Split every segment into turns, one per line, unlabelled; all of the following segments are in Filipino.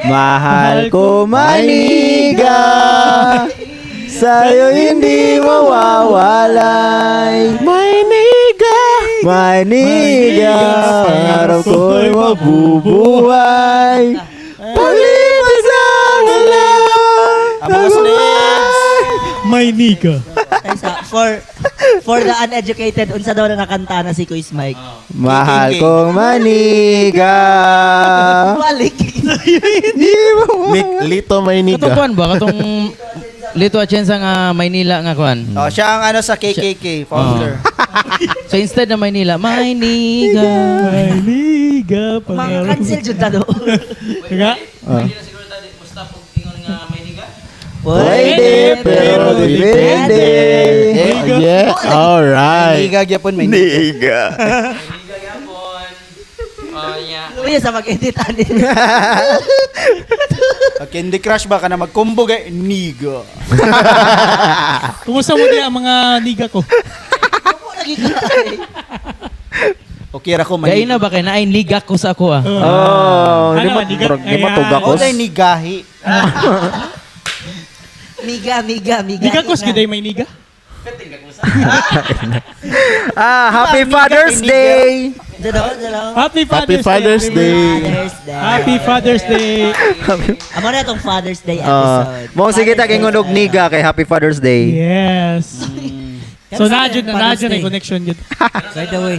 Mahal ko maniga, sa'yo hindi mawawalay. Maniga, pangarap ko'y mabubuhay. Paglipas ang alam.
May nika.
For the uneducated, unsa daw na nakanta na si Kuis Mike?
Mahal kong maniga.
Balik.
Lito Mayniga.
Katukuan ba? Katong Lito Atienza nga Maynila nga kuan.
Oh, siya ang ano sa KKK, founder.
So instead na Maynila, Mayniga.
May nika.
Mga cancel jud na do.
Kaya,
Pwede, pero depende.
Yes, alright.
Niga gyapon may
Niga.
Uy, sa mag-edit ani.
Candy Crush ba ka na magkumbo kay Niga.
kumusta mo din ang mga niga ko?
Okay ra ko
Gaya
man.
na ba kay naay liga ko sa ako ah.
Oh,
Ano,
di ba
maniga?
di ba
Kaya-
tugakos?
Ako nigahi.
Miga.
Niga ko, skiday may niga?
Happy Father's Day.
Dalaw.
Happy
Happy
Father's
Father's Day.
Father's Day.
Happy Father's Day.
Amo na itong Father's Day episode.
Mong sige ta kay ngunog niga kay Happy Father's Day.
Yes. So, nadyo
Father's
na
Day.
connection yun.
By the way,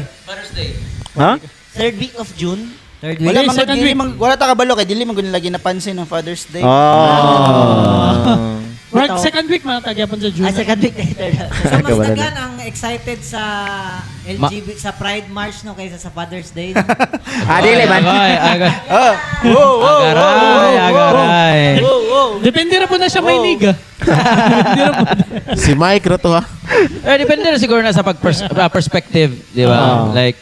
Ha?
third week of June. Third week.
Wala
Wala,
man
second
dili
week.
man wala ta kabalo kay dili man gud lagi napansin ng Father's Day.
Oh.
Right, second week mga tagyapon sa June.
Second week na ito.
So mas
Kabalan.
dagan ang excited sa LGBT sa Pride March no kaysa sa Father's Day.
Dili man.
Ah. Wow, wow.
Agaray.
Depende na po na siya may niga. Depende na po.
Si Mike rato ha.
Depende na siguro na sa perspective, di ba? Like,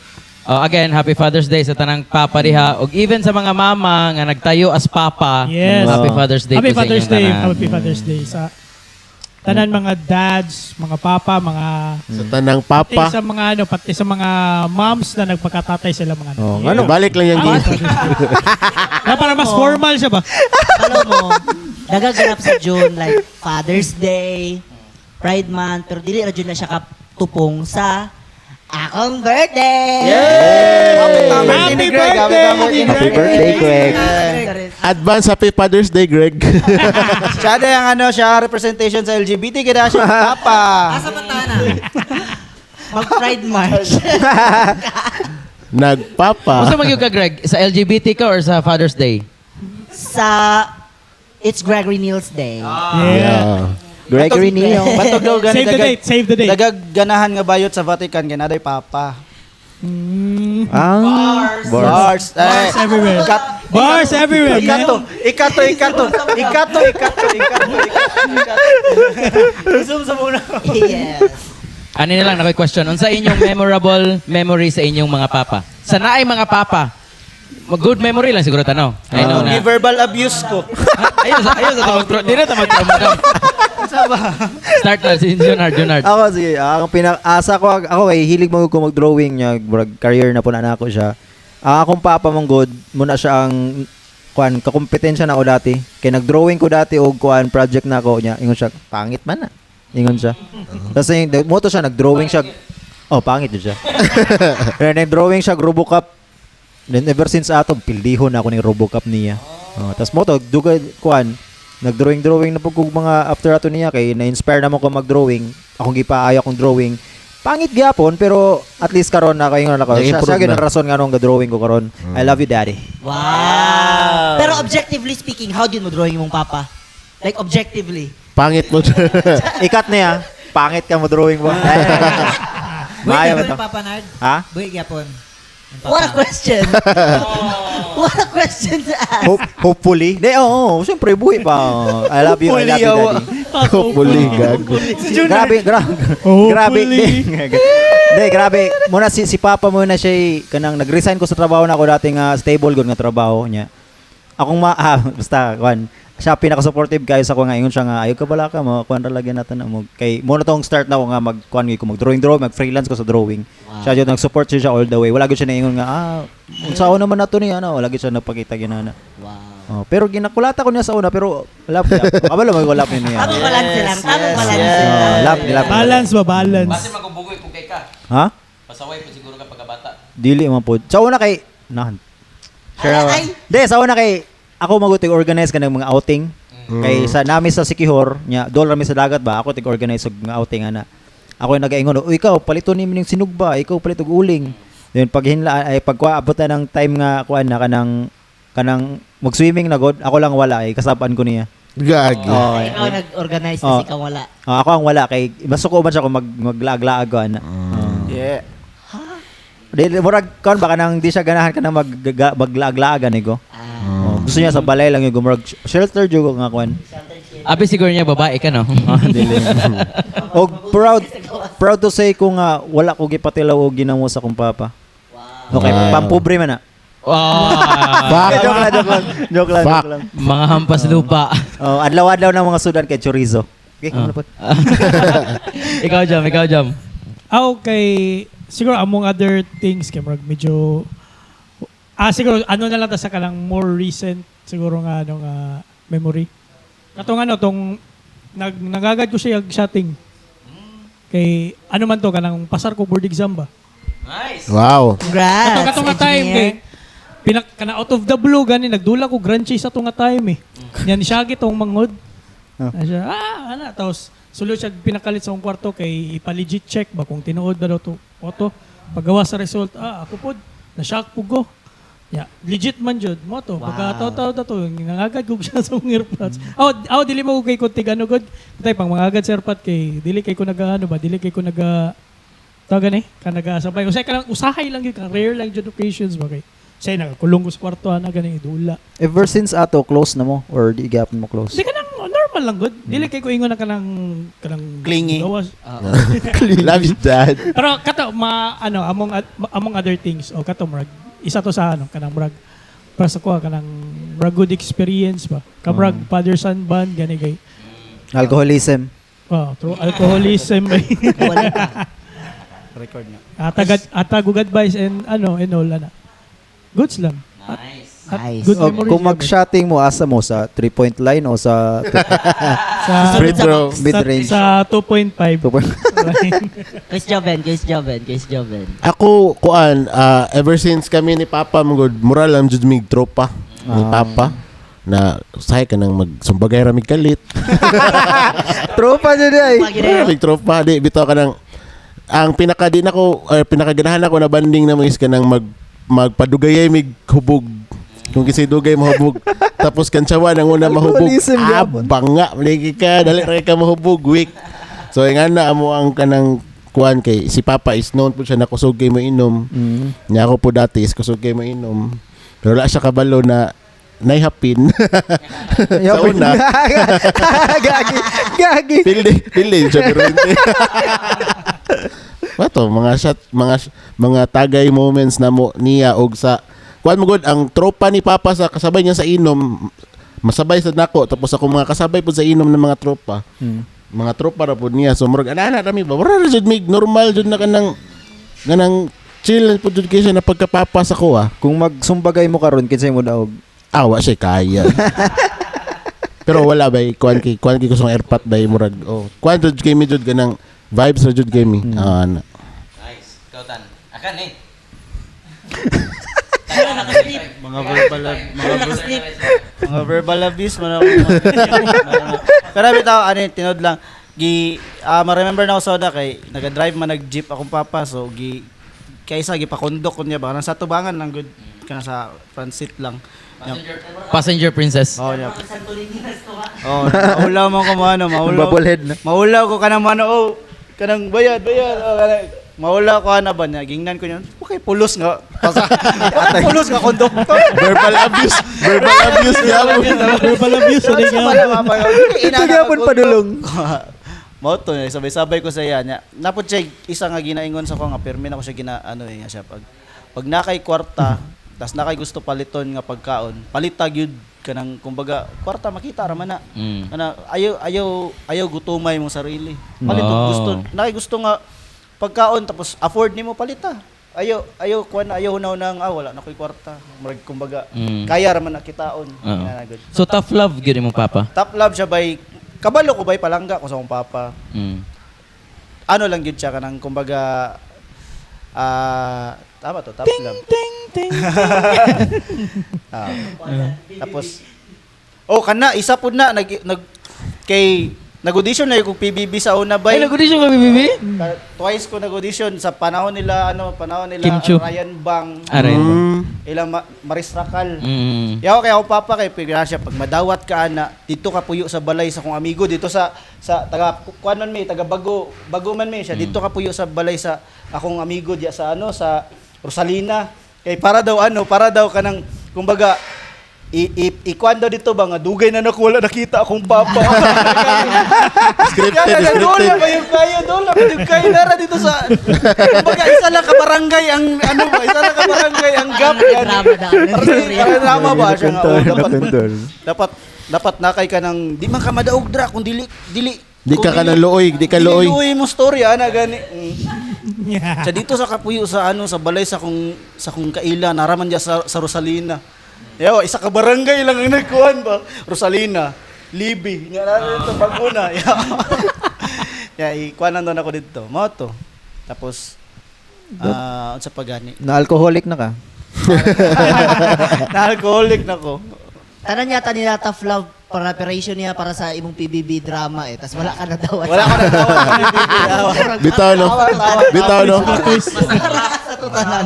again, Happy Father's Day sa tanang papa diha. Og even sa mga mama nga nagtayo as papa,
Yes.
Happy Father's Day
Happy
po sa
Father's
inyong
Day.
tanan.
Happy Father's Day sa tanan mga dads, mga papa, mga
Sa tanang
pati
papa.
sa mga ano, pati sa mga moms na nagpakatatay sila mga
Oh,
Yeah.
ano?
Balik lang yung gin.
Na para mas formal siya ba?
Alam mo, nagaganap sa June like Father's Day, Pride Month, pero dili ra jud na siya katupong sa akong birthday.
Happy birthday!
Happy birthday, Greg.
Advance Happy Father's Day, Greg.
Siya na yung ano, siya representation sa LGBT kaya siya papa.
Asa man tana?
Mag-Pride March.
Nagpapa.
Gusto magyug ka, Greg? Sa LGBT ka or sa Father's Day?
sa It's Gregory Niels Day.
Yeah.
Gregory Neo.
Batog daw gani
Save the date, save the date.
Dagag ganahan nga bayot sa Vatican kay naday papa.
Bars.
Bars.
Bars everywhere. Bars everywhere, man.
Ikato. Zoom sa muna.
Yes.
Ano na lang, question. Unsa inyong memorable memory sa inyong mga papa? Sa naay mga papa, good memory lang siguro tanaw. I know
Ni
na.
verbal abuse ko.
Ayun sa tamag di na tamag Start na si Junard.
Ako sige, ang pinaka-asa ko ako ay hilig mo ko mag-drawing niya, career na po na ako siya. Akong papa mong good, muna siya ang kuan kakompetensya na ako dati. Kay nag-drawing ko dati og kuan project na ako niya. Ingon siya, pangit man na. Ingon siya. Tapos yung moto siya nag-drawing siya. Oh, pangit yun siya. Pero nag-drawing siya Robocop. Then ever since ato pildihon ako ni Robocop niya. Oh, tapos moto dugay kuan nag-drawing na po kung mga after ato niya kay na-inspire naman ko mag-drawing. Akong gipaayo akong drawing. Pangit gyapon pero at least karon na kayo na ako. Siya
Na-improve
gyud
na.
ang rason nga nung drawing ko karon. I love you, daddy.
Wow. Pero objectively speaking, how din mo drawing mong papa? Like objectively.
Pangit mo.
Ikat niya. Pangit ka mo drawing mo. Maayo mo to.
Papa Nard.
Ha?
Buhi gyapon.
What a question. What a question to ask.
Hopefully. Oo, siyempre buhay pa. I love you, daddy.
Hopefully, gago.
Grabe.
Hopefully.
Grabe. Muna si Papa muna siya kanang nag-resign ko sa trabaho na ako dating stable gud nga trabaho niya. Akong basta kuan. Siya pinaka-supportive guys ako nga ingon siya nga ayo ka bala ka mo kuan ra lagi natin mo kay mo na tong start na ako nga mag-kuan ko mag-drawing mag-freelance ko sa drawing. Siya jud nag-support siya all the way. Wala gyud siya naingon nga unsaon naman nato ni ano, wala gyud siya nagpakita ginana.
Wow.
Oh, pero ginakulata ko niya sa una pero wala pa. Kabalo wala pa niya.
Tamang balanse lang. Tamang balanse
yes.
lang.
Lap.
Balance ba? Balance.
magubugoy kung kay ka.
Ha?
Pasaway po siguro ka pagkabata.
Dili man po. Sa una kay Sure.
Ay.
Di, sa una kay ako magutig organize ka ng mga outing. Kay sa namin sa Sikihor, nya dol rami sa dagat ba, ako tig-organize og mga outing ana. Ako yung nag-aingon, "Uy, ikaw palito ni ning sinugba, ikaw palit og uling." Then pagkuabot na ng time nga kuan na kanang mag-swimming na god, ako lang wala kasabaan ko niya.
Gagi.
Oh,
Ikaw nag-organize kasi ikaw wala.
ako ang wala kay masuko man siya kung maglaag-laag ko ana.
Yeah.
Dili murag kon baka nang di siya ganahan ka na maglaag-laagan ko. Gusto niya sa balay lang yung gumurag shelter jud nga kuan.
Abi siguro niya babae ka no.
Dili. Og proud to say ko nga wala ko gipatilaw og ginamo sa kong papa. Okay,
Wow.
pampobre man na.
Wow.
Joke lang.
Mga hampas lupa.
Oh, adlaw-adlaw ng mga sudan kay chorizo. Okay, ano po?
ikaw jam.
Okay, siguro among other things, kay Marag, medyo, siguro, ano na lang ta sa kanang more recent, siguro nga, memory. Katong nagagad ko siya shotting. Kay, ano man to, kanang pasar ko board exam ba?
Nice.
Wow.
Congrats.
Katong nga time, kay, kana out of the blue, gani, nagdula ko grand chase sa nga time eh. Yan siya gitong manghod. Siya, tapos, sulod siya pinakalit sa akong kwarto kay ipa-legit check ba kung tinuod ba daw to auto. Paggawa sa result, ako po, na-shock po ko. Yeah, legit man jud mo to. Pagkataw-taw to, nangagad ko siya sa mga airpods. Dili mo ko kay kuntig ano god. Tay pang mangagad sa airpod kay dili kay ko dili kay ko tawagan ka nagasabay. Usay ka lang usahay lang gyud ka rare lang jud occasions ba kay. Say nagakulong ko sa kwarto na gani idula.
Ever since ato close na mo or di gapon mo close?
Di ka nang normal lang good. Dili kay ko ingon na kanang
Clingy.
gawas.
Love you, Dad.
Pero kato among other things kato murag isa to sa kanang murag para sa ko kanang murag good experience ba. Kamurag father son band gani kay.
Alcoholism.
Through alcoholism ba.
Wala ka.
Record na.
Atag good advice and all ana. Goods lang.
Nice.
Nice.
Good
O,
memories.
kung mag-shotting mo, asa mo? Sa 3-point line o sa
sa
Free throw.
mid-range?
sa 2.5.
Chris Joven.
Ako, ever since kami ni Papa, mura lang jud mig tropa ni Papa. Na usahay ka nang magsumbagay ramig kalit.
Tropa dyan ay.
Mig tropa, di bitaw ka nang ang pinakaganahan ako na banding na mga ka nang magpadugayay mig hubog. Kung kisay dugay mahubog. Tapos kansawa nang una mahubog.
Alcoholism yapon.
Banga, maligi ka, dali rin ka mahubog, weak. So nga na amo ang kanang kuan kay si Papa is known po siya na kusog kay mo inom. Nya ako po dati is kusog kay mo inom. Pero wala siya kabalo na naihapin. Sa una.
Gagi.
Pildi siya pero hindi. Wato, mga tagay moments na mo niya og sa kuan mo gud ang tropa ni Papa sa kasabay niya sa inom masabay sa nako tapos ako mga kasabay po sa inom ng mga tropa. Mga tropa ra pud niya so murag ana rami ba wala ra jud mig normal jud na kanang chill pud jud kaysa na pagkapapa sa ko
Kung magsumbagay mo karon kinsay mo daog?
awa siya kaya. Pero wala ba kuan kay ko sa airpot ba murag kuan jud kay mi jud ganang vibes ra jud kay mi.
Nice. Ikaw tan. Akan eh.
Mga verbal abuse man ako. Pero bitaw tinod lang ma-remember na ako soda kay naga-drive man nag-jeep akong papa so kaysa gipakondok ko niya ba nang sa tubangan lang good kana sa front seat lang.
Passenger princess.
Yeah. Maulaw mo ko
Bubblehead na.
Maulaw ko kanang kanang bayad. Maulaw ko ana ba niya gingnan ko niyan. Okay, pulos nga. Pulos nga konduktor.
Verbal abuse niya mo.
Verbal abuse
Ito gyapon padulong.
Mao to sabay-sabay ko sa iya nya. Napod siya isa nga ginaingon sa ko nga permi na ko siya nga siya pag nakay kwarta tas nakay gusto paliton nga pagkaon palita gyud kanang kumbaga kwarta makita ra man na kana ayaw gutumay mong sarili paliton gusto nakay gusto nga pagkaon tapos afford nimo palita ayaw hunaw nang wala na ko'y kwarta. Murag kumbaga
Mm.
kaya raman na kitaon.
Oo.
Nga na good.
So tough love gyud imong papa.
Top love siya bay kabalo ko bay palangga ko sa akong papa.
Mm.
Ano lang gyud siya kanang kumbaga tama to, top love. Ah. Tapos kana isa pud na nag-audition na yung PBB sa una bay.
Ay nag-audition ka bibi?
Twice ko nag-audition sa panahon nila
Kim Chiu.
Ryan Bang,
Aray.
ilang Maris Racal.
Mm.
Yaw kaya ako papa kay pigla siya pag madawat ka ana dito ka puyo sa balay sa kong amigo dito sa taga kuan man taga bago man siya dito ka puyo sa balay sa akong amigo diya sa sa Rosalina kay para daw kanang kumbaga ikuan daw dito ba nga dugay na naku wala nakita akong papa.
Scripted,
Kaya doon
scripted.
ba yung kayo nara dito sa kumbaga isa lang ka barangay ang isa lang ka barangay ang gap yan.
Drama na.
Para drama ba siya nga
Napindol.
dapat nakay ka ng di man ka madaog dra kung dili
Di ka ka luoy, di ka luoy.
Dili mo story ana gani. Sa dito sa kapuyo sa sa balay sa kung kaila naraman diya sa Rosalina. Yo, isa ka barangay lang ang nagkuhan ba? Rosalina, Libby, nga na ito baguna. Ikuanan doon ako dito. Mo to. Tapos sa pagani.
Na-alcoholic na ka.
Na-alcoholic na ko.
Tanan yata nila tough love preparation niya para sa imong PBB drama tas wala ka na daw.
Wala ka na tawag.
Bitaw no. Bitaw no.
Sa tutanan.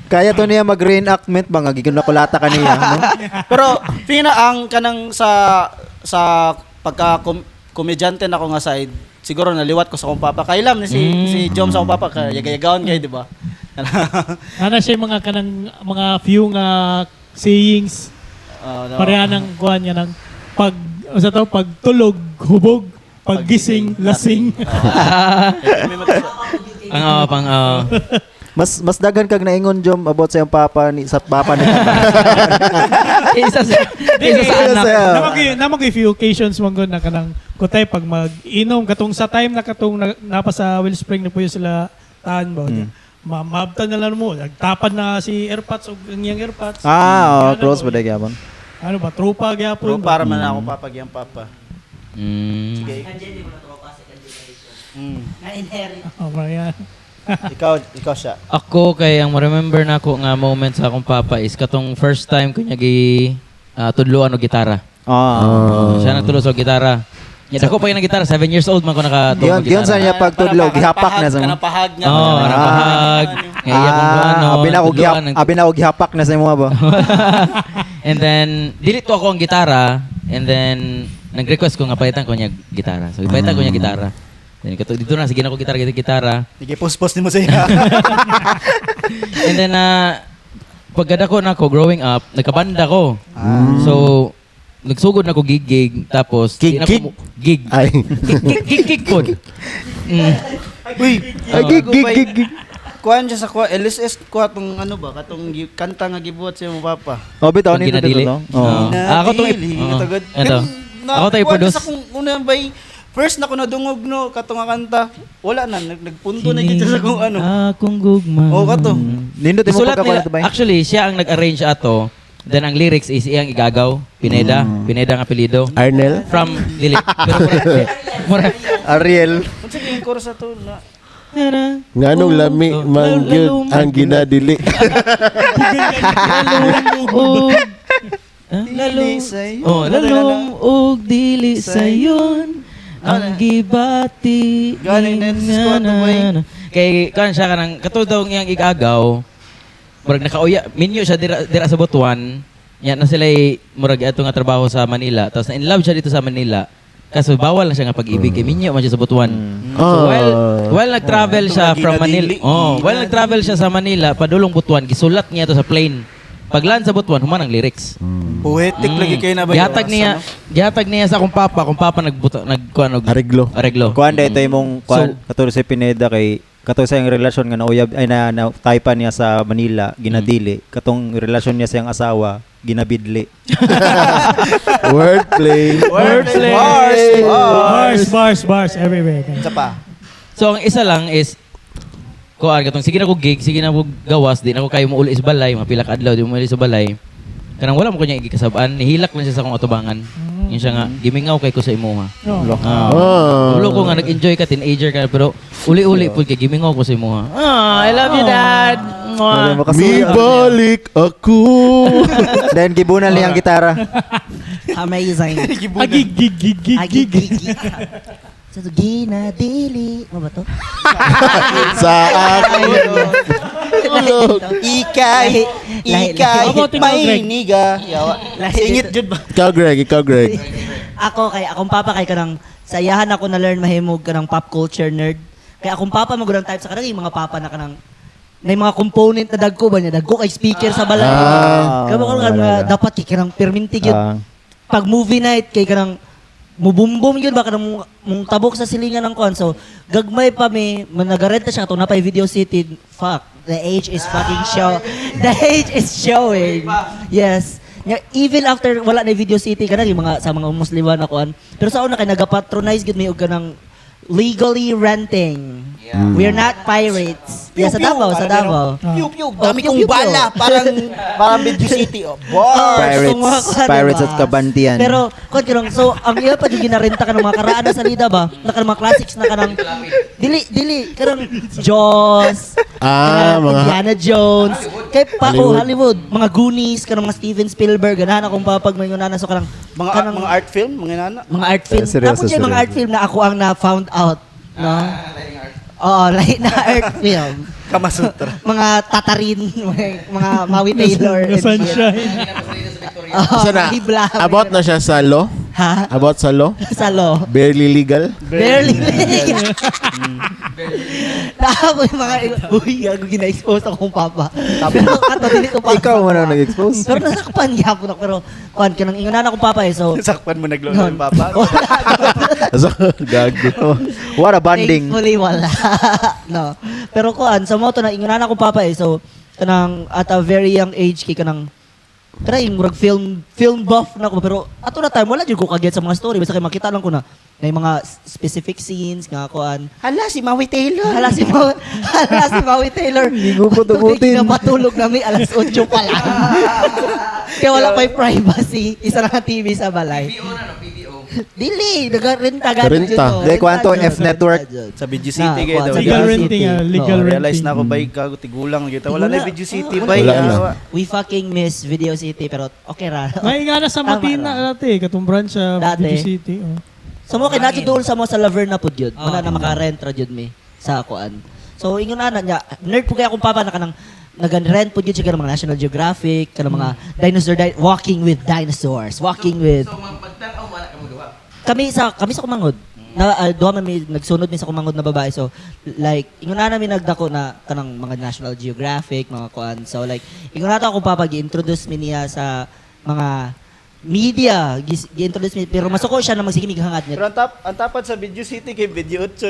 Kaya to niya mag-reenactment ba nga gigulakulata ka niya, no?
Pero pina ang kanang sa pagka komedyante na ko nga side, siguro naliwat ko sa akong papa. Kailam ni si Jom sa akong papa kay yagayagaon kay di ba?
Ana siya yung mga few nga sayings pareha ng kuha niya ng pagtulog, hubog, paggising, lasing.
Mas dagan kag naingon Jom about sa iyong papa ni papa ni
Isa sa anak.
Namang few occasions mong na kanang kutay pag mag-inom katong sa time na katong napa sa Wellspring na puyo sila taan ba. Maabtan na lang mo. Nagtapad na si Airpods o ang Airpods.
close ba day gyapon?
Ano ba? Tropa
Pero
gyapon.
para man ako papagyang papa.
Mm.
Sige.
Na-inherit.
Oh, yan.
Ikaw siya.
Ako kay ang ma-remember na ako nga moment sa akong papa is katong first time ko niya tudloan og gitara. Siya nagtulo sa gitara. Dako pa yung gitara, 7 years old man ko nakatulog og
Giyon sa
gitara.
niya pagtudlog, gihapak na sa mo.
Kanapahag nga.
Kanapahag. Ngaya kung ano.
Abi na og gihapak na sa mo ba?
And then, dilito ako ang gitara. And then, nag-request ko nga palitan ko niya gitara. So, ipalitan ko niya gitara. Then, dito na, sige na ko gitara.
Sige, post ni mo sa iya.
And then, pagkadako na ako, growing up, nagkabanda ko. So, nagsugod na ako gig. Tapos,
Gig?
Gig.
Ay.
Gig po.
Uy,
Gig.
kuan siya sa LSS kuha tong ano ba katong kanta nga gibuhat sa imong papa.
Bitaw
Pag
ni
ginadili.
to.
Ako tong Ito. Ako tayo produce.
Sa kung una bay first na ko nadungog no katong nga kanta. Wala na nagpundo na kita sa kung ano.
Akong gugma.
Oh, kato.
Nindot mo
Isulat
pagkapalit ba?
nila, actually, siya ang nag-arrange ato. Then ang lyrics is iyang igagaw. Pineda ang apelido.
Arnel.
From Dili. Mura.
Ariel.
Unsa yung chorus ato na
Nganong lami mangyud ang ginadili.
Lalong og dili sayon ang gibati.
Galing na sa squad na boy.
Kay kan siya kanang katulad daw iyang igagaw. Murag nakauya minyo siya dira sa Butuan. Yan na sila murag ato nga trabaho sa Manila. Tapos na in love siya dito sa Manila. Kaso bawal lang siya nga pag-ibig. Kay minyo man siya sa Butuan. So while nag-travel siya from Manila. While nag-travel siya sa Manila, padulong Butuan, gisulat niya to sa plane. Pagland sa Butuan, human ang lyrics.
poetic lagi kayo na ba?
Gihatag niya sa akong papa
Areglo.
Kuan ito imong kuan katulad sa Pineda kay katulad sa iyang relasyon nga nauyab ay na taypan niya sa Manila ginadili katong relasyon niya sa iyang asawa ginabidli.
Wordplay.
Bars everywhere.
Isa pa.
So ang isa lang is kuan katong sige na ko gig, sige na ko gawas, di na ko kayo mo uli sa balay, mga pila ka adlaw di mo uli sa balay. Kanang wala mo ko niya igikasabaan, nihilak lang siya sa akong atubangan. Yung siya nga, gimingaw kay ko sa imuha. Ulo ko nga nag-enjoy ka, teenager ka, pero uli-uli po kay gimingaw ko sa imuha. I love you, Dad. Mwah.
Mi balik ako.
Then gibunan niya ang gitara.
Amazing.
Agig.
Agig. Sa ginadili. Ano ba to?
Sa akin.
Ikay,
Abo, tingnan, Greg.
niga. Singit jud ba?
Ikaw, Greg.
Akong papa kay kanang sayahan ako na learn mahimog kanang pop culture nerd. Kaya akong papa magurang type sa kanang yung mga papa na kanang na yung mga component na dagko ba niya? Dagko kay speaker sa balay. Kamo ko dapat kay kanang perminti gyud. Pag movie night kay kanang mubumbom yun baka nang mong tabok sa silingan ng kon. So, gagmay pa mi, nagarenta siya ito na pa Video City. Fuck, the age is fucking show. The age is showing. Yes. Even after wala na Video City kanang yung mga sa mga Musliman na kon. Pero sa una kay nagapatronize gud mi og kanang legally renting. We are not pirates. Yeah, sa Davao, sa Davao.
Piu, dami kong bala. Parang Video City. Oh, boy.
Pirates at Kabantian.
Pero, kung kirong, so, ang iya pa yung ginarenta ka ng mga karaan na salida ba? Na ka ng mga classics na ka ng, dili, karang Jaws,
Mga
Indiana Jones, kay pa,
Hollywood.
Hollywood, mga Goonies, karang mga Steven Spielberg, ganahan akong papag may ngunana, so karang,
Mga art film, mga nana.
mga art film.
Seryoso,
Tapos yung mga
seryoso.
art film na ako ang na-found out, no? Oo, like na art film.
Kamasutra.
Mga Tatarin, mga Maui Taylor. and shit.
Sunshine.
Oo,
Isa na,
Hibla.
about na siya sa law.
Ha?
About sa law.
Sa law.
Barely legal.
Barely. Tapos yung mga, uy, gago gina-expose akong papa. Pero ato, dili ko pa.
Ikaw mo na nag-expose.
Pero nasakpan gyapon ako. Pero, kuhan, kanang ingunan akong papa eh. So,
Sakpan mo naglolo yung papa.
So, gago.
What a bonding.
thankfully, wala. No. Pero kuhan, sa moto na ingunan akong papa eh. So, kanang at a very young age, kay kanang, kaya yung murag film buff na ako. Pero ato na time, wala dyan ko kaget sa mga story. Basta kayo makita lang ko na yung mga specific scenes, nga kuhan.
Hala, si Maui Taylor.
Hala si Maui Taylor.
Hindi ko putubutin.
Napatulog namin alas 8 pa lang. Kaya wala pa'y privacy. Isa lang ang TV sa balay. Dili, nagarenta
Renta.
Hindi, kwanto, F Network.
Sa Video City kayo daw.
Legal
Video
renting,
City.
legal renting.
Realize na ako, bay, kago, tigulang. Wala na Video City, bay.
Wala na.
We fucking miss Video City, pero okay ra.
May nga na sa
Tama
Matina dati, katong branch sa
Dati.
Video City. Oh.
So mo kinadyo doon sa mo sa Laverne na pud yun. Wala na makarent ra jud mi sa akuan. So ingon na niya, nerd po kaya akong papa na kanang nag-rent po yun siya kanang mga National Geographic, kanang mga walking with dinosaurs, walking with.
So, magpagtanaw mo na ka magawa.
Kami sa kumangod. Duha man mi nagsunod mi sa kumangod na babae. So like ingon na namin nagdako na kanang mga National Geographic, mga kuan. So like ingon na ako papa gi-introduce mi niya sa mga media, gi-introduce mi pero masuko siya na magsigimig hangat niya.
Pero ang tapad sa Video City kay Video 8.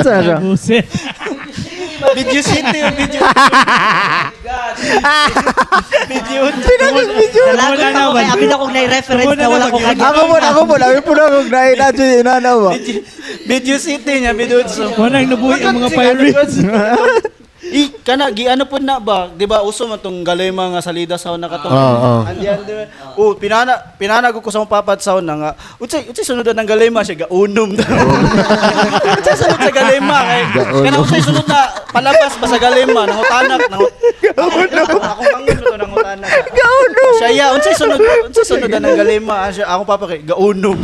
Saan siya?
Buset.
Video City yung Video Video 8.
Nalagot
Wala na
ako
ba?
kay abin akong na-reference na wala ko kanya.
Ako mo. Dami po na akong nainadyo yung inanaw ba?
Video City niya, Video 8.
Wanang nabuhi ang mga pirates.
Kana giano pud na ba? 'Di ba uso man tong galema nga salida sa una katong.
Oo.
Andiyan di ba? Pinana ko sa akong papat sa una nga. Unsay sunod ng galema siya gaunom daw. Unsay sunod sa galema kay kana unsay sunod na palabas ba sa galema nangutanak Ako mangon to nangutanak. Gaunom. Siya ya unsay sunod ng galema siya ako papa kay gaunom.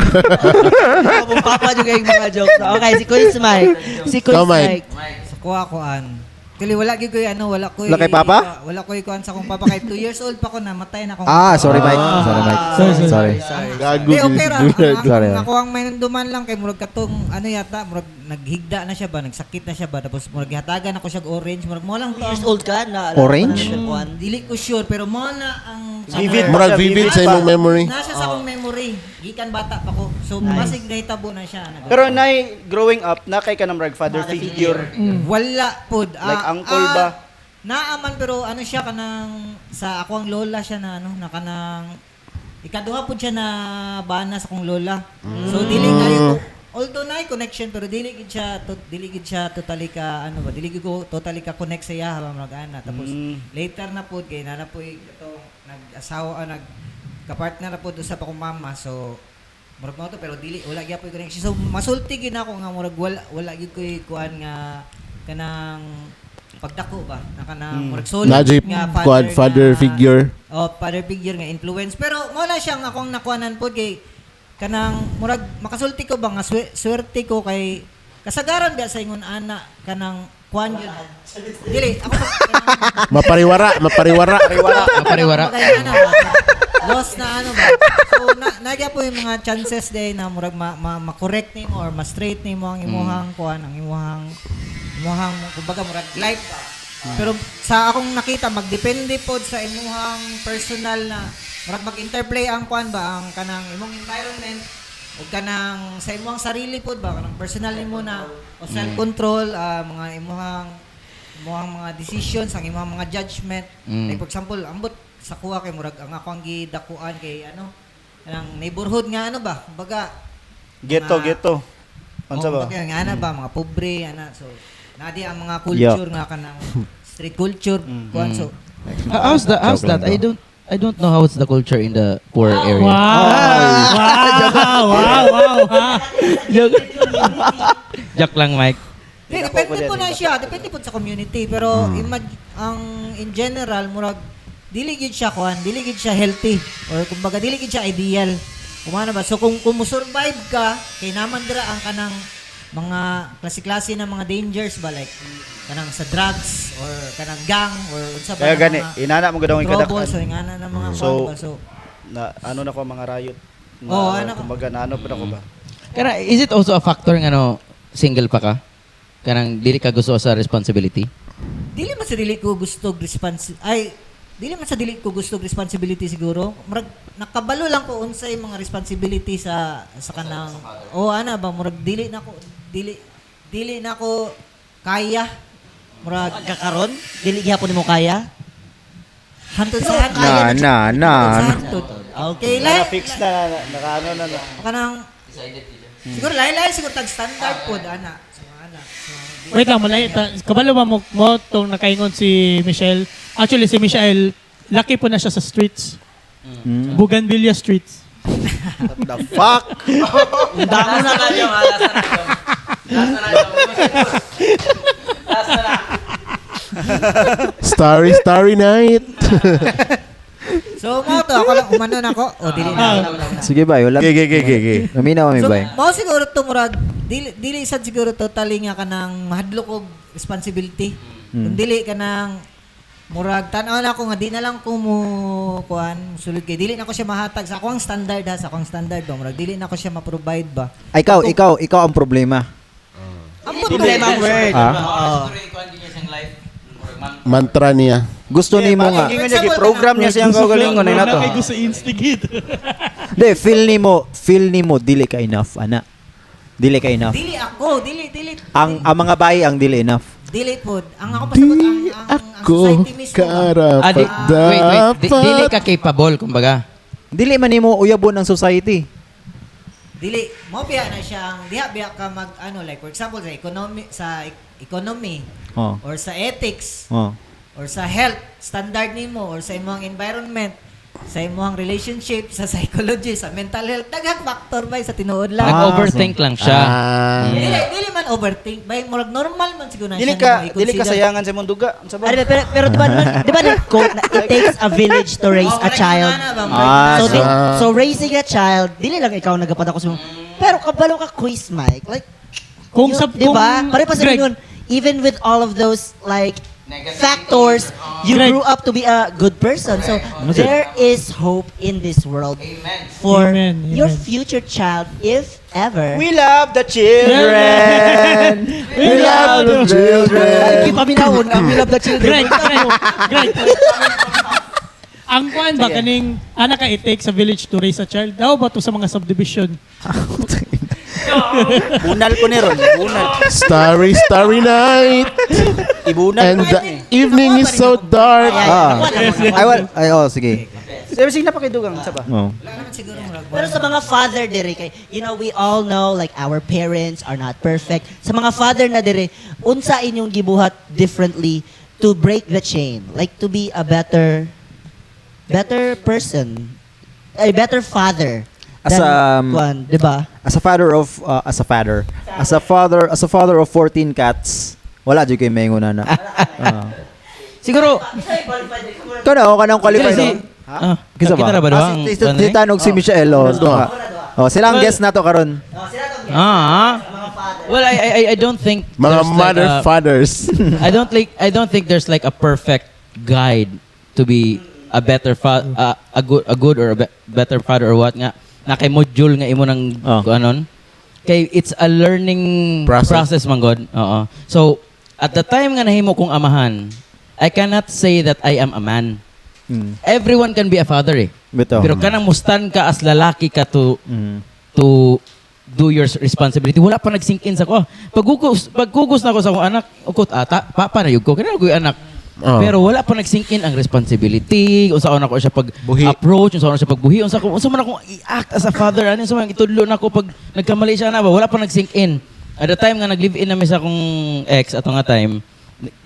Akong papa yung kayong mga jokes. Okay, si Quiz Mike. Si Quiz
Ikaw, Mike.
Mike.
Sa kuha-kuan. Kali wala gyud ko wala ko.
Wala kay Papa?
Wala ko kuan sa akong papa kay 2 years old pa ko namatay na akong.
Sorry Mike. Sorry.
Gago.
Okay ra.
Sorry.
Ako ang may nanduman lang kay murag katong ano yata, murag naghigda na siya ba, nagsakit na siya ba, tapos murag gihatagan ako siya og orange, murag mo lang
2 years old ka na.
Orange?
Dili ko sure pero mo na ang
Vivid.
Murag vivid sa imong memory.
Nasa sa akong memory. Gikan bata pa ko. So basig nahitabo na siya.
Pero nay growing up na kay ka ng father figure.
Wala pod.
Like uncle ba?
Naaman pero ano siya kanang sa ako ang lola siya na ano na kanang ikaduha pod siya na bana sa akong lola. So dili kayo although na connection pero dili gid siya totally ka ano ba dili gid ko totally ka connect sa iya habang mag-ana tapos later na pud kay na po ito nag-asawa nag-kapartner na pud sa akong mama so murag mo to pero dili wala gyud po connection so masulti gid ako nga murag wala gid ko kuan nga kanang pagdako ba na kanang murag solid
Najib quad father figure.
Oh, father figure nga influence. Pero mo na siyang akong nakuanan po kay kanang murag makasulti ko ba nga swerte ko kay kasagaran ba sa ingon ana kanang kuan yun. Dili ako
Mapariwara.
Mapariwara.
kay ana ba. Lost na ano ba. So nagya po yung mga chances day na murag ma-correct nimo or ma-straight nimo ang imuhang kuan ang imuhang kumbaga murag life ba. Pero sa akong nakita magdepende pod sa imuhang personal na murag mag-interplay ang kuan ba ang kanang imong environment o kanang sa imuhang sarili pod ba kanang personal nimo na o self-control mga imuhang mga decisions ang imuhang mga judgment like for example ambot sa kuha kay murag ang ako ang gidakuan kay ano kanang neighborhood nga ano ba kumbaga
Ghetto. Unsa ba?
Kumbaga nga ana ba mga pobre ana so nadi ang mga culture nga kanang street culture kuan so
How's that? I don't know how's the culture in the poor area.
Wow.
Joke lang, Mike.
depende po na siya depende po sa community pero ang in general murag dili gid siya kuan dili gid siya healthy or kumbaga dili gid siya ideal kumana ba so kung mo-survive ka kay naman dira ang kanang mga klase-klase na mga dangers ba like kanang sa drugs or kanang gang or unsa ba
Kaya
na
gani,
mga
inana mo gadawin
troubles
kadakan.
so ingana na mga
So,
kuwan ba so
Na ano na ko mga riot.
Ano
Kumbaga na ano pa na ko ba?
Kaya is it also a factor nga single pa ka? Kanang dili ka gusto sa responsibility?
dili man sa dili ko gusto dili man sa dili ko gusto responsibility siguro murag nakabalo lang ko unsay mga responsibility sa kanang ana ba murag dili na ko kaya murag
Kakaron, dili gyapon nimo kaya.
hantod sa hantod okay
Na
like
fix na nakaano na.
kanang siguro lain siguro tag standard pod ana so ana so
Wait lang, malay. Kabalo ba mo itong nakaingon si Michelle? Actually, si Michelle, laki po na siya sa streets. Bougainvillea streets.
What the fuck?
Damo na kayo,
Starry night.
so mo to ako lang umanon ako o dili na
Sige bay, wala.
Okay.
Naminaw kami
so
bay.
mao siguro to murag dili sad siguro totally nga kanang mahadlok og responsibility kung dili kanang murag tan-aw na ako nga di na lang ko mo kuan sulod kay dili na ko siya mahatag sa akong standard sa akong standard ba murag dili na ko siya ma-provide ba
Ay, ikaw ang problema.
ang problema word
Mantra niya.
Gusto nimo nga.
Gingon niya gi-program niya siyang kaugalingon ay nato.
Nakay gusto instigate.
Di, feel nimo dili ka enough, ana. Dili ka enough.
dili ako dili
Ang mga bayi ang dili enough.
dili pod ang ako pasabot ang
Ako
society mismo ba?
karapat
Wait. Dili
dapat.
ka capable, kumbaga.
Dili man nimo uyabon ang society.
Dili mo biya na siyang biya ka mag ano like for example sa economy
Oh.
or sa ethics
Oh.
or sa health standard nimo or sa imong environment sa imong relationship sa psychology sa mental health daghang factor ba sa tinuod lang
Nag-overthink lang siya.
dili man overthink bay murag normal man siguro na
Dili
siya
ka sayangan sa imong duga. Unsa ba?
Pero di ba na quote na it takes a village to raise a child. So raising a child, dili lang ikaw nagapadako sa pero kabalo ka quiz, Mike. Like
Kung sa...
di ba? Pare pa sa
Greg,
yun, even with all of those like factors, you
Greg.
grew up to be a good person. So there is hope in this world for
Amen.
your future child, if ever.
We love the children.
We love the children.
Keep paminawon, we love the children.
Greg. Ang kuan ba kaning anak ka it takes a village to raise a child? Daw ba to sa mga subdivision?
Bunal ko ni ron. Bunal.
Starry night.
Ibunal.
And the evening is so dark.
Sige.
Sige na pakidugang sa ba?
Oh.
Wala naman siguro murag.
Pero sa mga father dire kay we all know like our parents are not perfect. Sa mga father na dire, unsa inyong gibuhat differently to break the chain, like to be a better person, a better father.
As
Kuan, 'di ba?
As a father of 14 cats, wala jud kay mayngon na.
Siguro,
Kanang qualified.
kasi,
Kisa ba?
kita na ba doang?
Si Tanog si Michelle. Sila ang guest na to karon.
Well, I don't think
Mga
there's
mother
like a-
fathers.
I don't think there's like a perfect guide to be a better a good or better father or what nga na kay module nga imo nang anon kay it's a learning process man god. Oo. So at the time nga nahimo kong amahan, I cannot say that I am a man. Everyone can be a father eh.
Bitaw.
Pero kanang mustan ka as lalaki ka to do your responsibility. Wala pa nag-sink in sa ko. Pagkugos na ko sa akong anak, ukot ata, papa na yun ko. Kailan ko yung anak. Pero wala pa nag-sink in ang responsibility. Unsa na ko siya pag-approach, unsa na siya pagbuhi, unsa man ako i-act as a father, ano unsa man itudlo na ko pag nagkamali siya na ba, wala pa nag-sink in. At the time nga nag-live-in na mi sa akong ex ato nga time,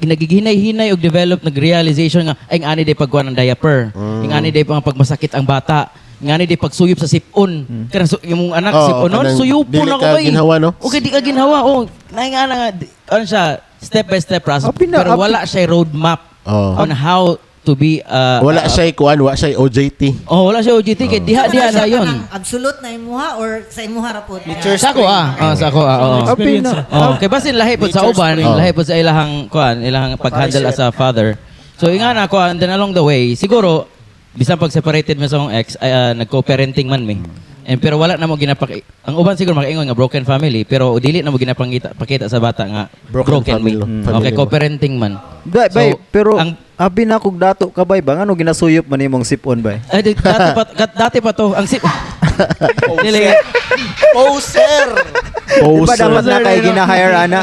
nagiginay-hinay og develop nag-realization nga ay ang ani day pagkuha ng diaper. Ang ani day pagmasakit ang bata. Ngani di pagsuyop sa sipon. Kanang yung anak sipon non suyupon
dili
ako
ka ginhawa, no?
Okay, di ka ginhawa. Nga ano siya, step by step process. Pero wala siya roadmap on how to be
Wala siya wala siya OJT.
wala siya OJT kay diha na yon.
Absolute na imuha or sa imuha ra pod.
Sa ako sa ako oo.
Experience.
Kay basin lahi pod sa uban, lahi pod sa ilahang ilahang pag-handle as a father. So inga na ko and then along the way, siguro bisan pag separated mo sa akong ex, nag-co-parenting man mi. Pero wala na mo ang uban siguro makaingon nga broken family, pero dili na mo pakita sa bata nga broken
family.
Okay, co-parenting man.
Bay, pero
ang
abi na kog dato ka bay ba ngano ginasuyop man imong sipon bay?
dati pa to ang sip. Dili
Poser!
Diba dapat na kay gina-hire ana?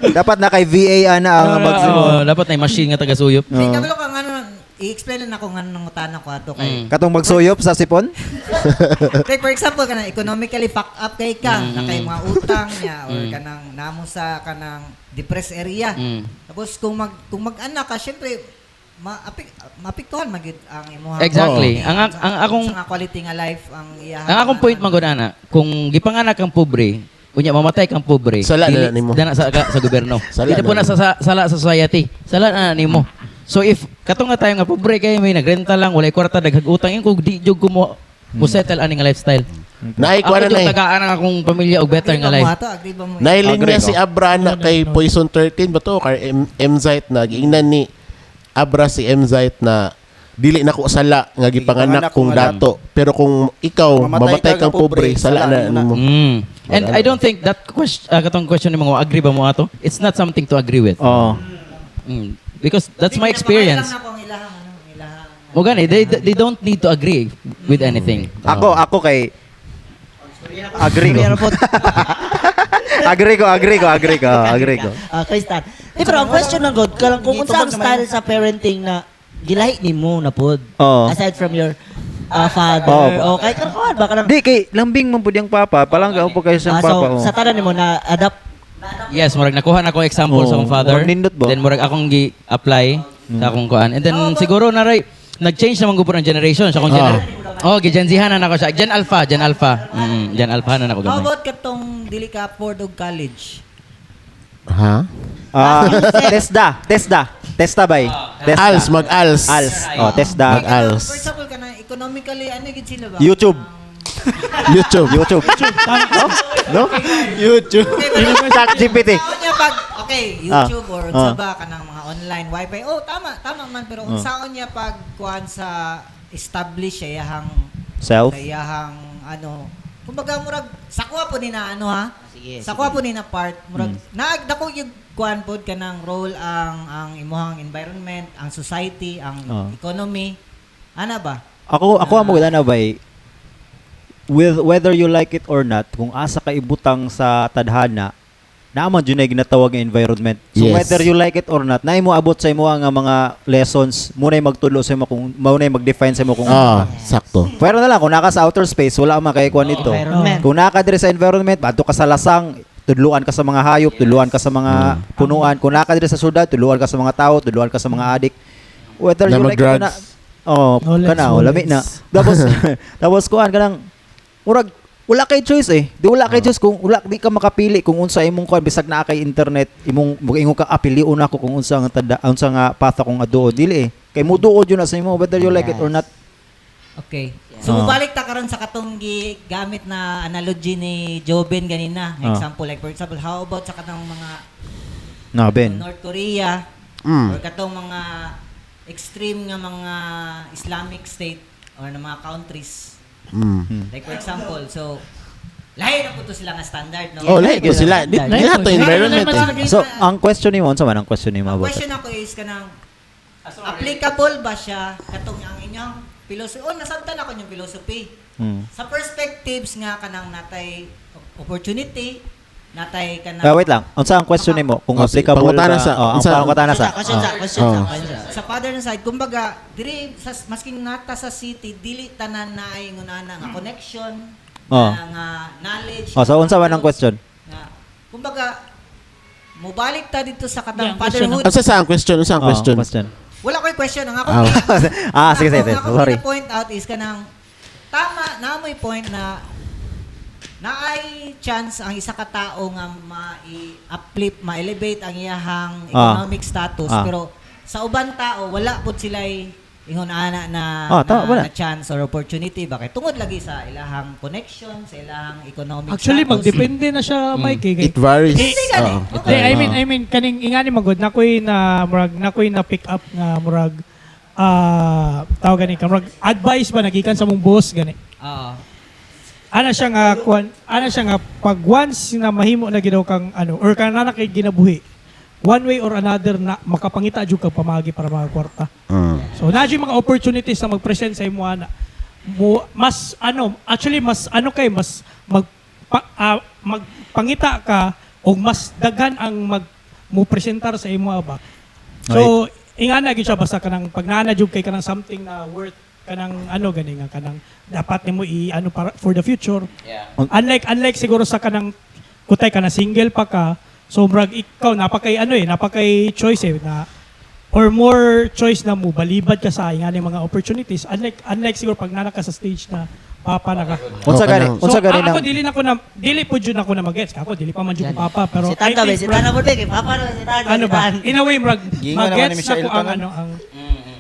Dapat na kay VA ana ang magsumo.
dapat na machine nga taga-suyop.
Kabalo ka nga i-explain na ako nga nang utana ko ato kay.
Katong magsuyop sa sipon?
Like for example kanang economically fucked up kay ka na kay mga utang niya or kanang namo sa kanang depressed area. Tapos kung mag-anak ka syempre maapektuhan magid ang imong
Exactly. Ang akong
sa quality nga life ang iya.
ang akong point man gud ana, kung gipanganak kang pobre, unya mamatay kang pobre.
Sala na nimo.
Dana sa gobyerno.
Sala
Dili po na sala sa society. Sala na nimo. So if katong nga tayo nga pobre kay may nagrenta lang, walay kwarta daghag utang ing kung di jud ko mo settle ani nga lifestyle.
Naay
Ako
kuan na
jud tagaan ang akong pamilya og better nga life.
Agree ba mo?
Nailin niya si Abra na kay Poison 13 ba to kay M-Zite na giingnan ni Abra si M-Zite na dili na ko sala nga gipanganak kung dato, pero kung ikaw mamatay kang pobre sala na nimo.
And I don't think that katong question ni mga agree ba mo ato? It's not something to agree with.
Oh.
Because that's my experience. O gani, they don't need to agree with anything.
Ako kay agree ko. agree ko.
Okay, start. Pero ang question ng God, kung unsa ang style sa parenting na gilahi nimo na pod.
Oo.
Aside from your father.
Oo.
Okay, karon ba kanang
Di kay lambing man pud yang papa, palangga po kayo sa papa.
so sa tanan nimo na adapt.
Yes, murag nakuha na akong example sa akong father.
Nindot ba?
Then murag akong gi-apply sa akong kuan. And then siguro na nag-change naman ko po ng generation sa akong Gen Z na ako siya. Gen Alpha. Gen Alpha na ako
How
gamay.
about katong dili ka afford og college?
Ha?
Testa bay.
Als mag-als.
Oh, Tesda.
Mag-als.
For example kana economically ano gid sila ba?
YouTube.
YouTube.
No? YouTube. ChatGPT.
YouTube or unsa ba kanang mga online wifi. Oh, tama man pero unsaon niya pag kuan sa establish siya yahang
Self.
kumbaga murag sakwa po ni na ano ha.
Sige.
Sakwa po ni na part murag naagdako yung kuan pod kanang role ang imuhang environment, ang society, ang economy. Ana ba?
Ako amo gud na bay. With whether you like it or not, kung asa ka ibutang sa tadhana, naaman dyan na ginatawag nga environment. So
Yes.
whether you like it or not, na mo abot sa imo nga mga lessons, muna magtulo sa imo kung muna mag-define sa imo kung
Sakto.
pero na lang kung naka sa outer space wala man kay kuan nito.
Environment.
Kung naka dire sa environment, adto ka sa lasang, tudluan ka sa mga hayop, tudluan ka sa mga punuan. Kung naka dire sa syudad, tudluan ka sa mga tao, tudluan ka sa mga adik. Whether
Na
you like it or
mag-drugs.
not. Oh,
Knowledge,
kana lami na.
knowledge.
Tapos kuan kanang murag wala kay choice eh. Di wala kay choice kung wala di ka makapili kung unsa imong kuan bisag naa kay internet imong ingon ka apiliun ako kung unsa nga unsa nga path akong aduo dili eh. Kay muduo jud na sa imo whether you like it or not.
Okay. So, mubalik ta karon sa katong gamit na analogy ni Joben ganina. Example, like for example, how about sa katong mga
Na Ben.
North Korea or katong mga extreme nga mga Islamic state or na mga countries. Like for example, so lahi na po to sila nga standard, no?
Oh, like sila. Di lahat to environment eh.
So, ang question nimo unsa man ang question nimo
Ang
about?
question ako is kanang applicable ba siya katong ang inyong philosophy? Oh, nasabtan ako yung philosophy. Sa perspectives nga kanang natay opportunity, natay kanang
Wait lang. Unsa ang question nimo? Kung
Oh,
applicable
pangutana
ba?
sa-
Ang
unsa-
pangutana sa.
Question sa.
sa father na side, kumbaga, diri sa masking nata sa city, dili tanan na ay ngunana nga connection,
Oh.
nga knowledge.
Oh, so unsa man ang question?
Nga, kumbaga, mubalik ta dito sa katang
Yeah, question
fatherhood.
Unsa sa ang question? Unsa ang
Oh,
question?
Wala ko'y question. Ang ako,
Sige, sige.
ang ako
Sorry.
point out is kanang, tama, na mo'y point na naay chance ang isa ka tao nga ma-uplift, ma-elevate ang iyahang economic status, pero sa uban tao, wala po sila'y ingon ana na,
tama, wala.
na chance or opportunity. Bakit? Tungod lagi sa ilahang connection, sa ilahang economic
Actually,
status.
magdepende na siya, Mike.
It varies.
gani.
Oo.
I mean kaning ingani magod nakoy na pick up nga murag tawag gani ka murag advice ba nagikan sa mong boss gani.
Oo.
Ana siya nga pag once na mahimo na gidaw kang ano or kana kay ginabuhi. One way or another na makapangita jud kag pamagi para mga kwarta. So na mga opportunities na mag-present sa imo ana. Mas magpangita ka o mas daghan ang mo presentar sa imo ba. So ingana gyud siya basta kanang pag naana jud kay kanang something na worth kanang ano gani nga kanang dapat nimo i-ano para for the future. Unlike siguro sa kanang kutay ka na single pa ka, so brag ikaw napakay choice na or more choice na mo balibad ka sa ingani mga opportunities unlike siguro pag nana ka sa stage na papa na ka.
Unsa gani?
kanang-
Unsa gani
ako
nang
dili po jud ako na mag-gets. Ako dili pa man jud ko papa pero
Si Tanda,
I think,
si Tanda mo din. Papa na si Tanda.
ano ba? In a way,
Gingon naman ni
mag-gets na
Michelle
ko ang
Tanan.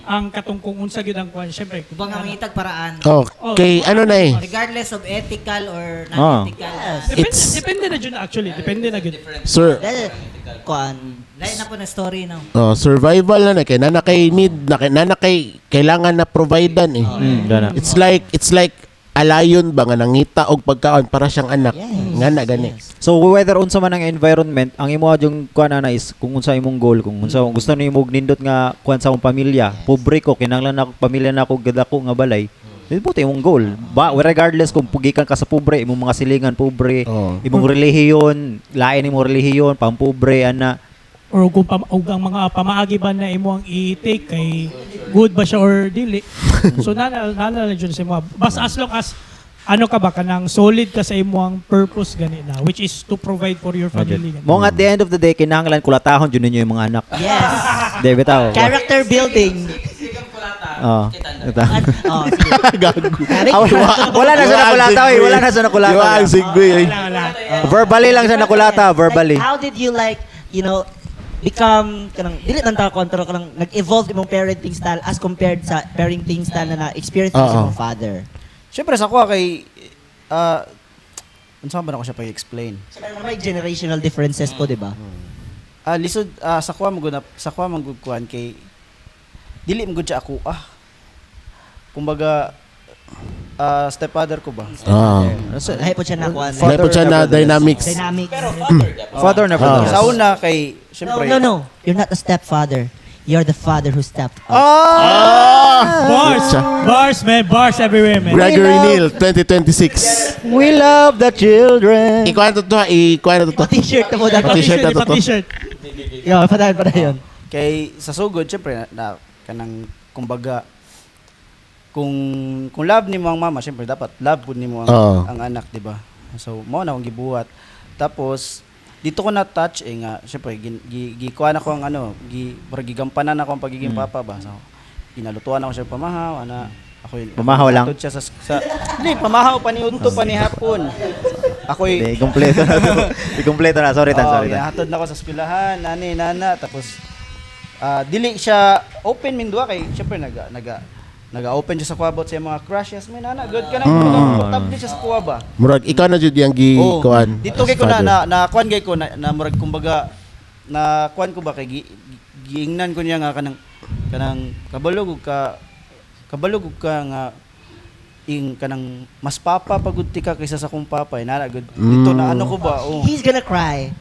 ang katong kung unsa gyud ang kuan syempre.
Kubang ang itag paraan.
Okay, ano na eh.
Regardless of ethical or
Ah.
non-ethical.
Depende na jud actually. Depende na jud.
Sir,
Kuan.
Lain na po na story, no?
survival na kay nana kay need nana kay kailangan na providean eh.
Gana.
It's like alayon ba nga nangita og pagkaon para siyang anak. Nga na gani.
So whether unsa man ang environment, ang imo yung kuan na is kung unsa imong goal, kung unsa gusto nimo nindot nga kuan sa akong pamilya, pobre ko kinahanglan ako pamilya na ako gadako nga balay. Dili po imong goal. Ba regardless kung pugikan ka sa pobre, imong mga silingan pobre,
Oo.
imong relihiyon, lain imong relihiyon, pampobre ana.
Or kung ang mga pamaagi ba na imo ang i-take kay good ba siya or dili. So nana jud sa imo. Basta as long as ano ka ba kanang solid ka sa imo ang purpose gani na which is to provide for your family.
Mo at the end of the day kinahanglan kulatahon jud ninyo yung mga anak.
Yes.
Di bitaw.
Character building.
Oh.
Oh, sige.
Wala na siya nakulata, oy. Wala na siya nakulata.
Yung sigbi eh.
Verbally lang siya nakulata, verbally.
Like, how did you become kanang dili nang ta kontrol kanang nag-evolve imong parenting style as compared sa parenting style na na-experience mo sa imong father?
Siyempre sa kuha kay unsa ba na ko siya pag-explain?
So, may generational differences po, di ba?
Lisod sa kuha magkuan kay dili mo gud siya ako kumbaga stepfather ko ba?
Lahi po siya na kuan.
Lahi po siya na dynamics.
Dynamics.
Father na father.
Sa una kay syempre
No. You're not a stepfather. you're the father who stepped up.
Bars, man. Bars everywhere, man.
Gregory Neal 2026.
We love the children.
Ikuan to to, ikuan to to.
Pa-t-shirt na mo dapat.
T-shirt na to.
Pa-t-shirt.
Yo, padayon.
Kay sa sugod syempre na kanang kumbaga kung love nimo ang mama, syempre dapat love pud nimo ang,
Oo.
ang anak, di ba? So mo na akong gibuhat. Tapos dito ko na touch nga syempre gikuan ako ang gigampanan ako ang pagiging papa ba. So ginalutuan ako siya pamahaw ana ako
Pamahaw lang?
Siya hindi pamahaw paniudto pa ni hapon. Ako
Hindi, kompleto na to. Kompleto na. Sorry tan.
Hatod na ako sa eskwelahan, nana, tapos dili siya open min duha kay syempre naga-open siya sa kuwabot sa mga crushes. May nana, good ka na. Komportable siya sa kuwaba.
Murag ikaw na jud yang gikuan.
Dito kay ko na kuan kay ko na murag kumbaga na kuan ko ba kay giingnan ko niya nga kanang kabalog ka nga kanang mas papa pagud ka kaysa sa kong papa nana good. Dito na ano ko ba? Oh.
He's gonna cry.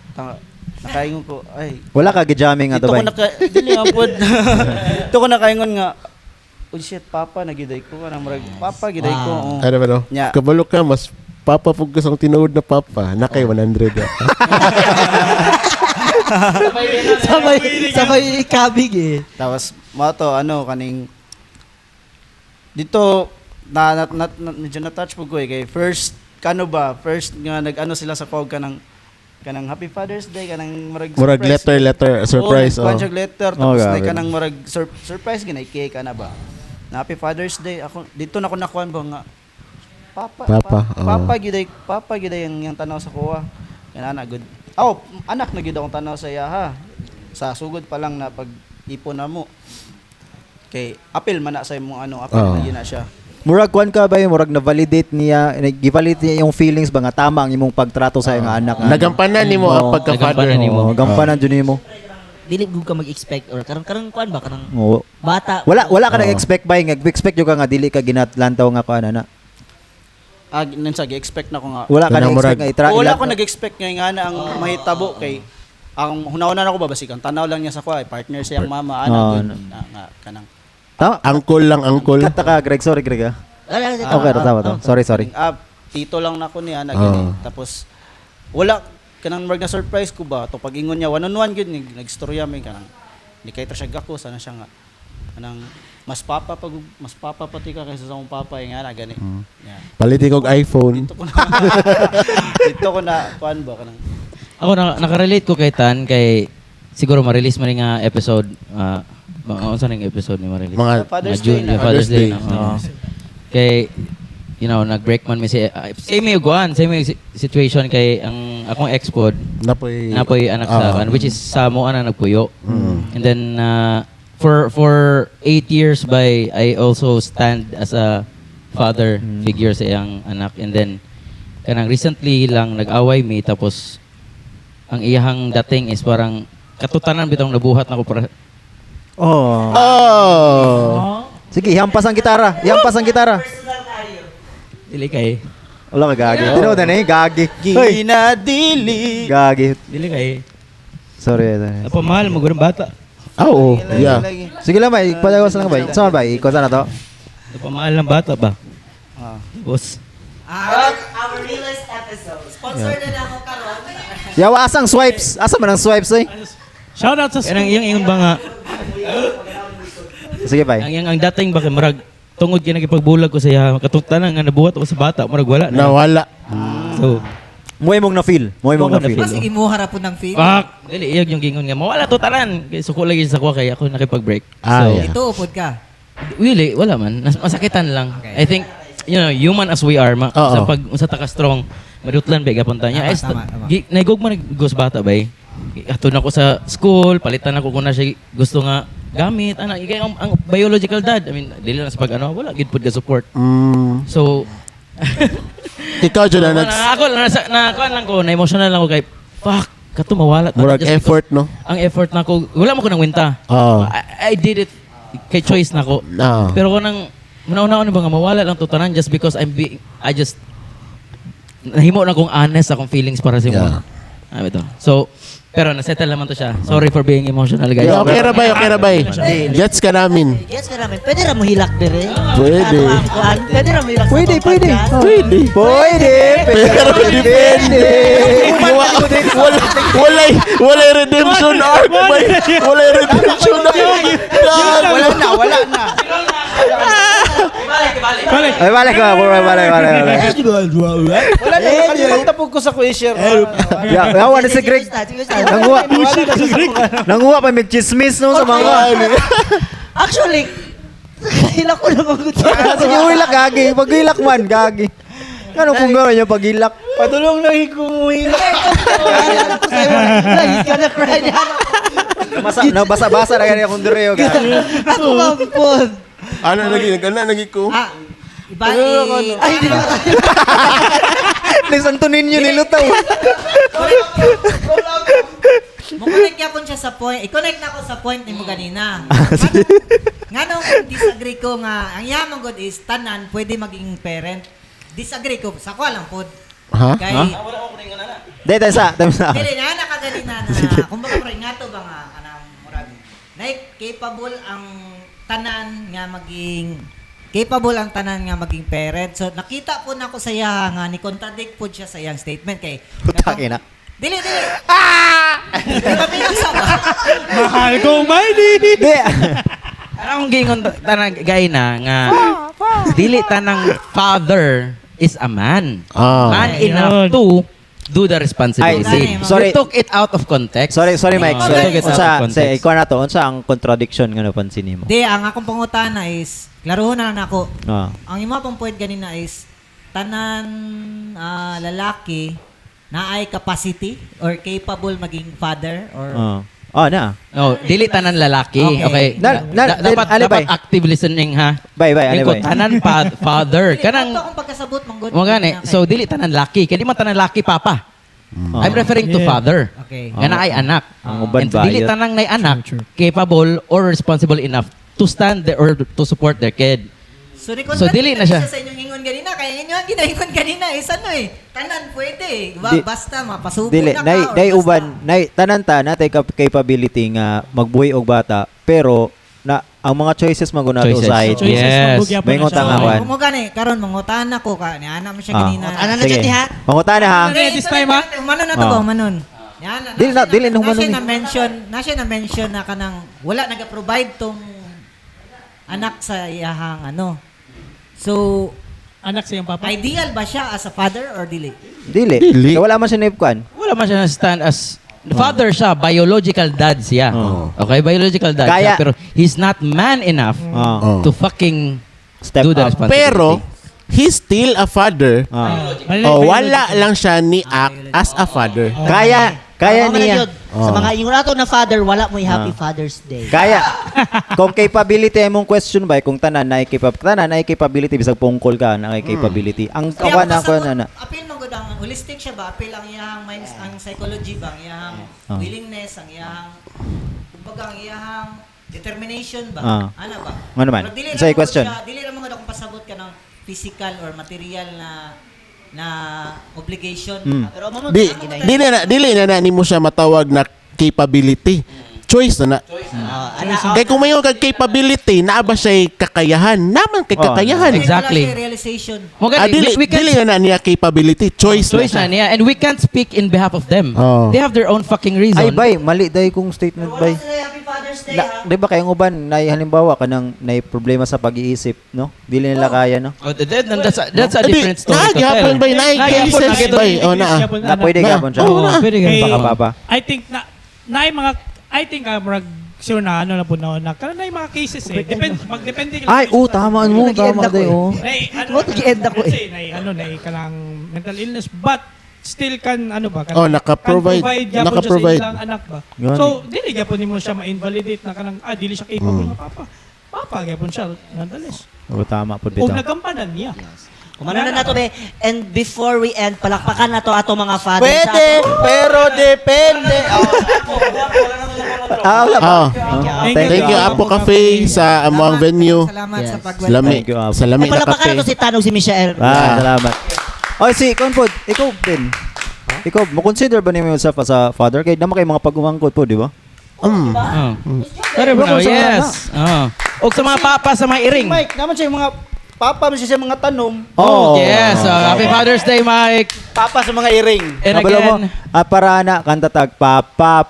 Nakaingon ko ay
Wala ka gi-jamming nga
dito
to
ko
ba?
dili nga pod. Dito ko nakaingon nga oh shit papa nagiday ko kanang murag papa giday ko. Oh.
Ano ba no?
Nya.
Kabalo ka mas papa pug ka sang tinuod na papa. Nakay 100.
Sabay ikabig eh.
Tapos mo to kaning dito medyo na-touch po ko kay first nga sila sa kog kanang Happy Father's Day kanang
Murag letter surprise.
Oh, letter tapos
grabe.
kanang murag surprise ginay cake na ba. Na Happy Father's Day ako dito na ko nakuan ba nga papa giday ang tanaw sa kuha. Yan good. Anak na gid akong tanaw sa iya ha. Sa sugod pa lang na pag ipon na mo. Kay apil man na sa imong apil na yun na siya.
Murag kwan ka ba murag na-validate niya, gi-validate niya yung feelings ba nga tama ang imong pagtrato sa iyong anak.
Nagampanan nimo ang pagka-father
Nagampanan nimo.
mo.
Gampanan jud nimo.
Dili gud ka mag-expect or karang kuan ba kanang
Oo.
bata.
Wala ka nag-expect ba nga expect yung ka nga dili ka ginatlantaw nga kuan na.
Nansa gi-expect na ko nga.
Wala ka
Kanang
nag-expect nga
Wala ko nag-expect nga na ang mahitabo kay ang hunaon na ako babasik ang tanaw lang niya sa kuha partner siyang mama good nga kanang
Tama.
Uncle.
Kata ka Greg, sorry Greg. Okay, tama to. Sorry.
tito lang na ko niya na gani. Tapos wala kanang marg na surprise ko ba to pag-ingon niya one-on-one gyud nag-istorya may kanang ni kay siya gako sana siya nga kanang mas papa pati ka kaysa sa akong papa nga na gani. Yeah.
Paliti kog iPhone.
Dito ko na kuan ba kanang
Ako nakarelate ko kay Tan kay siguro ma-release man nga episode unsa ning episode ni ma-release?
Mga
Father's
June,
Day na.
Father's Day.
Father's
na. Kay nag-break man mi same situation kay ang akong ex-pod napoy anak sa which is sa mo ana nagpuyo. And then for 8 years by I also stand as a father figure sa iyang anak, and then kanang recently lang nag-away mi tapos ang iyang dating is parang katutanan bitong nabuhat nako para
Sige, hampas ang gitara.
dili kay
Wala ka gagi. Tinood na gagi. Hoy,
ginadili.
gagi.
dili kay
Sorry.
napamahal mo gurang bata.
Oo, yeah.
Sige lang bay, padawas lang bay. Saan bay? Ikaw sana to?
Napamahal ng bata ba? Boss.
Our realest episode. Sponsor na ako karon.
Yawa asang swipes. Asa man ang swipes eh?
Shout out sa
Kanang iyang ingon ba nga
Sige bay.
ang dating ba kay murag tungod kay nagipagbulag ko sa iya katungtanan nga nabuhat ako sa bata murag wala na.
Nawala.
So,
Muay mong na-feel.
Mas imo harapon ng feel.
fuck, dili iyag yung gingon nga mawala to tanan kay suko lagi sa kuha kay ako nakipag-break.
Yeah.
Ito upod ka.
Really, wala man. Masakitan lang. I think, human as we are, sa pag sa taka strong, madutlan ba gapunta niya.
Tama.
Naigugma naggus bata ba eh. Ato na ko sa school, palitan ako kung na siya gusto nga gamit. Ikay ang biological dad. I mean, dili lang sa pag wala gid pud ka support. So,
Ikaw dyan na
ako kuan lang ko, na emotional lang ko kay fuck, kato mawala ta.
murag
Just because
effort, no?
ang effort na ko, wala mo ko nang winta. I did it kay choice na ko. Pero ko nang una-una ba nga mawala lang to tanan just because I just nahimo na kong honest akong feelings para sa imo.
Yeah.
Ito. So, Pero nasettle naman to siya. Sorry for being emotional, guys.
Okay ra ba? Gets ka namin.
Yes ka namin. Pwede ra mo hilak dire.
Pwede.
Pwede ra mo hilak sa
Pwede.
podcast.
Pero depende. Walay redemption arc. Walay redemption arc.
Wala na.
Balik.
Ay, balik ka. Balik.
Wala na. Nakalimutan ko sa question.
Yawa na si Greg. Nanguha pa may chismis no sa mga.
Actually, hilak ko naman ko
Sige, hilak gagi. Paghilak man, gagi. Ano kung gawin niya paghilak?
Padulong na hikumuhila.
Basa-basa na ganyan akong dureo.
Ako mampun.
Ano lagi ko?
Iba ay, hindi na
Listen to ninyo nilutaw.
Mo-connect yapon siya sa point. I-connect na ako sa point ni mo ganina. Nga nung disagree ko nga, ang yaman god is tanan pwede maging parent. Disagree ko. Sa ko lang pod.
Ha?
Kay,
Dito sa.
dili nga nakaganina na, kumbaga rin nga to ba nga, kanang murag, na capable ang tanan nga maging parent. So nakita po na ko sa iya nga ni contradict po siya sa iyang statement kay
Putake na.
Dili. Di ba pinasa ba?
Mahal kong Miley.
Di.
Anong gingon tanang gay na nga dili tanang father is a man. Man enough to do the responsibility.
Ay, sorry.
You took it out of context.
Sorry Mike.
You took it out of
Unsa
context.
ikaw na to, unsa ang contradiction nga napansin nimo?
Di, ang akong pangutana is, klaruhon na lang ako.
Ah.
Ang imo pang point ganina is, tanan lalaki na ay capacity or capable maging father or
Na.
Oh, dili tanan lalaki. Okay.
Okay.
Dapat active listening ha.
Bye.
Lingkod, tanan father.
Dili,
Kanang
ato akong pagkasabot manggod.
mo gani. So dili tanan laki. Kaya di man tanan laki papa. I'm referring to
Yeah.
father.
Okay.
Nga na ay anak.
Ang uban
And dili
bayot.
tanang nay anak capable or responsible enough to stand there or to support their kid.
So
dili na siya.
Sa inyong ingon ganina, kaya inyo ang ginaingon ganina is ano tanan pwede.
Di-
Basta mapasubo
Dili,
na ka.
nay
or
nay
basta-
uban, nay tanan ta natay capability nga magbuhi og bata, pero na ang mga choices maguna to
Choices.
side.
Choices,
Yes.
magbugya po
May
na
ngutang
siya.
ako. Juan.
Kung mo gani, karon mangutan ako ka, ni ana mo siya ganina.
Ano na dyan, ha?
Pangutan na ha.
This time, ha?
Umanon na to ba, umanon. Yan,
Dili na humanon
na siya na mention na kanang wala naga-provide tong anak sa iyahang ano. So,
Anak sa iyong papa.
ideal ba siya as a father or dili?
Dili.
Dili.
Kaya wala man siya naipkuan.
Wala man siya stand as father siya, biological dad siya. Okay, biological dad
Kaya-
siya, pero he's not man enough
Oh.
to fucking
Step
do the
up.
responsibility.
Pero he's still a father. Wala lang siya ni act as a father.
Kaya
Ako
niya.
na yun. Sa mga ingon nato na father, wala mo Happy Father's Day.
Kaya kung capability mong question ba kung tanan na capability bisag pungkol ka na capability. Ang kawan na ko na.
Appeal man gud ang holistic siya ba? Appeal ang iyahang mind, ang psychology ba? Ang iyahang willingness, ang iyahang kumbaga ang iyahang determination ba? Ano ba?
Ano man?
Pero dili
Say
lang mo
question.
siya- Dili lang mo gud akong pasabot ka ng physical or material na obligation.
Pero mamo
Dili na nimo siya matawag na capability. Choice na. Kaya kung mayon kag capability, naa ba siya kakayahan? Naman kay kakayahan.
Exactly.
Realization.
Mo gani,
Dili
we can't
dili na niya capability. Choice
choice na niya, and we can't speak in behalf of them.
Oh.
They have their own fucking reason.
Ay bay, mali day kung statement bay.
Happy Father's Day, ha?
Di ba kayong uban na halimbawa kanang na problema sa pag-iisip, no? Dili nila kaya, no?
Oh, that's a different story to tell.
Naagihapon bay, naay-cases bay. O naa.
Na pwede gapon siya.
Oo, pwede
Hey,
ganun.
Papa.
I think murag sure na ano na po na kana na yung mga cases magdepende
Ay, tama mo, tama day, oh.
Nag-end ako na kanang mental illness but still kan ano ba
Oh, naka-provide
naka-provide sa anak ba.
Yan.
So dili gyapon nimo siya ma-invalidate na kanang dili siya capable na papa gyapon siya nonetheless.
Tama po
Og
bitaw.
nagampanan niya.
Kumano na to, be. And before we end, palakpakan na to ato mga fathers.
Pwede, pero depende.
Wala ba?
Thank you Apo Cafe sa among venue.
Salamat sa pag
Salami.
Thank you, Apo.
Salami na
Palakpakan na to
kape.
si Tanog si Michael.
Salamat. Oy, si Konpod, ikaw din. Ikaw, mo consider ba niyo yourself as a father? Kaya naman kayo mga pag-umangkot po, di ba?
Pero bro, yes. O sa mga papa sa mga iring.
Mike, naman siya yung mga papa mo siya mga tanom.
Oh.
Yes. Happy Father's Day, Mike.
Papa sa mga iring.
And
Kabalo mo,
again,
para na, kanta tag, papa,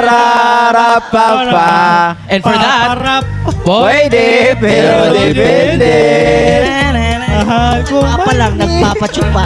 rara, papa.
and for that,
Pwede, pero depende.
Papa lang, nagpapatsupa.